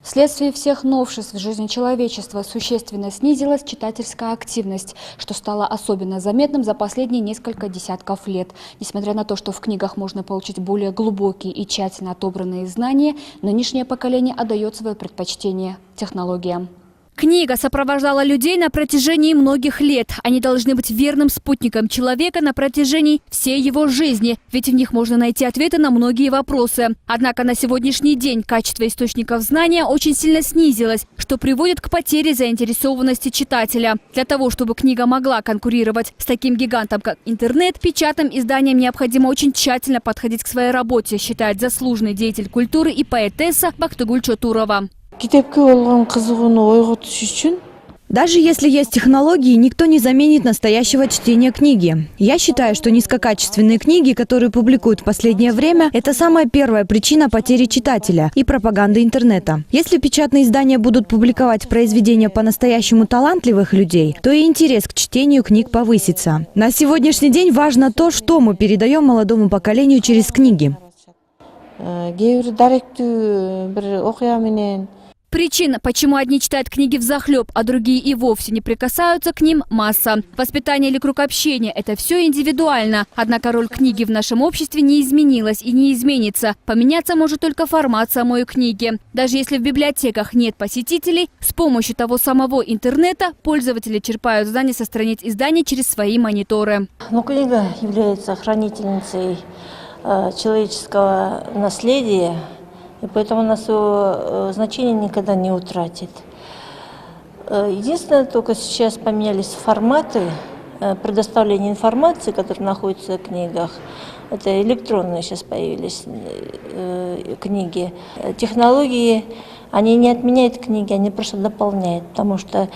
Вследствие всех новшеств в жизни человечества существенно снизилась читательская активность, что стало особенно заметным за последние несколько десятков лет. Несмотря на то, что в книгах можно получить более глубокие и тщательно отобранные знания, нынешнее поколение отдает свое предпочтение технологиям. Книга сопровождала людей на протяжении многих лет. Они должны быть верным спутником человека на протяжении всей его жизни, ведь в них можно найти ответы на многие вопросы. Однако на сегодняшний день качество источников знания очень сильно снизилось, что приводит к потере заинтересованности читателя. Для того, чтобы книга могла конкурировать с таким гигантом, как интернет, печатным изданиям необходимо очень тщательно подходить к своей работе, считает заслуженный деятель культуры и поэтесса Бактыгуль Чотурова. Даже если есть технологии, никто не заменит настоящего чтения книги. Я считаю, что низкокачественные книги, которые публикуют в последнее время, это самая первая причина потери читателя и пропаганды интернета. Если печатные издания будут публиковать произведения по-настоящему талантливых людей, то и интерес к чтению книг повысится. На сегодняшний день важно то, что мы передаем молодому поколению через книги. Причин, почему одни читают книги взахлеб, а другие и вовсе не прикасаются к ним, масса. Воспитание или круг общения – это все индивидуально. Однако роль книги в нашем обществе не изменилась и не изменится. Поменяться может только формат самой книги. Даже если в библиотеках нет посетителей, с помощью того самого интернета пользователи черпают знания со страниц изданий через свои мониторы. Книга является хранительницей человеческого наследия. И поэтому она свое значение никогда не утратит. Единственное, только сейчас поменялись форматы предоставления информации, которые находятся в книгах. Это электронные сейчас появились книги. Технологии, они не отменяют книги, они просто дополняют, потому что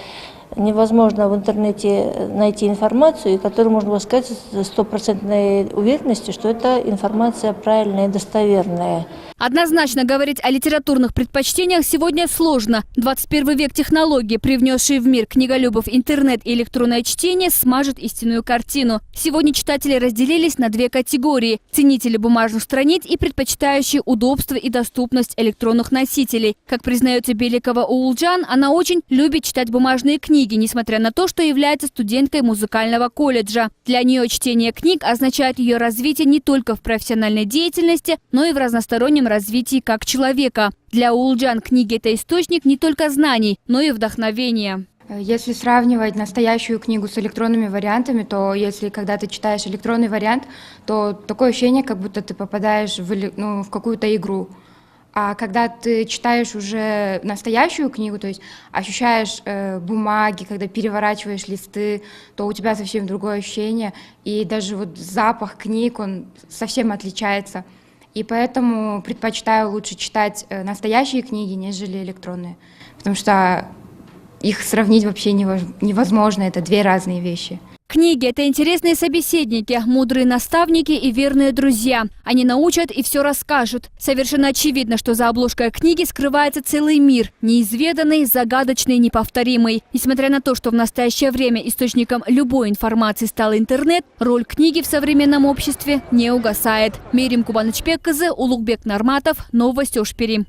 невозможно в интернете найти информацию, которую можно сказать с стопроцентной уверенностью, что эта информация правильная и достоверная. Однозначно говорить о литературных предпочтениях сегодня сложно. 21 век технологий, привнесшие в мир книголюбов интернет и электронное чтение, смажет истинную картину. Сегодня читатели разделились на две категории – ценители бумажных страниц и предпочитающие удобство и доступность электронных носителей. Как признается Беликова Уулджан, она очень любит читать бумажные книги, несмотря на то, что является студенткой музыкального колледжа. Для нее чтение книг означает ее развитие не только в профессиональной деятельности, но и в разностороннем развитии как человека. Для Уулджан книги – это источник не только знаний, но и вдохновения. Если сравнивать настоящую книгу с электронными вариантами, то когда ты читаешь электронный вариант, то такое ощущение, как будто ты попадаешь в какую-то игру. А когда ты читаешь уже настоящую книгу, то есть ощущаешь бумаги, когда переворачиваешь листы, то у тебя совсем другое ощущение. И даже запах книг, он совсем отличается. И поэтому предпочитаю лучше читать настоящие книги, нежели электронные. Потому что их сравнить вообще невозможно, это две разные вещи. Книги – это интересные собеседники, мудрые наставники и верные друзья. Они научат и все расскажут. Совершенно очевидно, что за обложкой книги скрывается целый мир, неизведанный, загадочный, неповторимый. Несмотря на то, что в настоящее время источником любой информации стал интернет, роль книги в современном обществе не угасает. Мерим Кубанычбек кызы, Улугбек Нарматов, Новости Ошпери.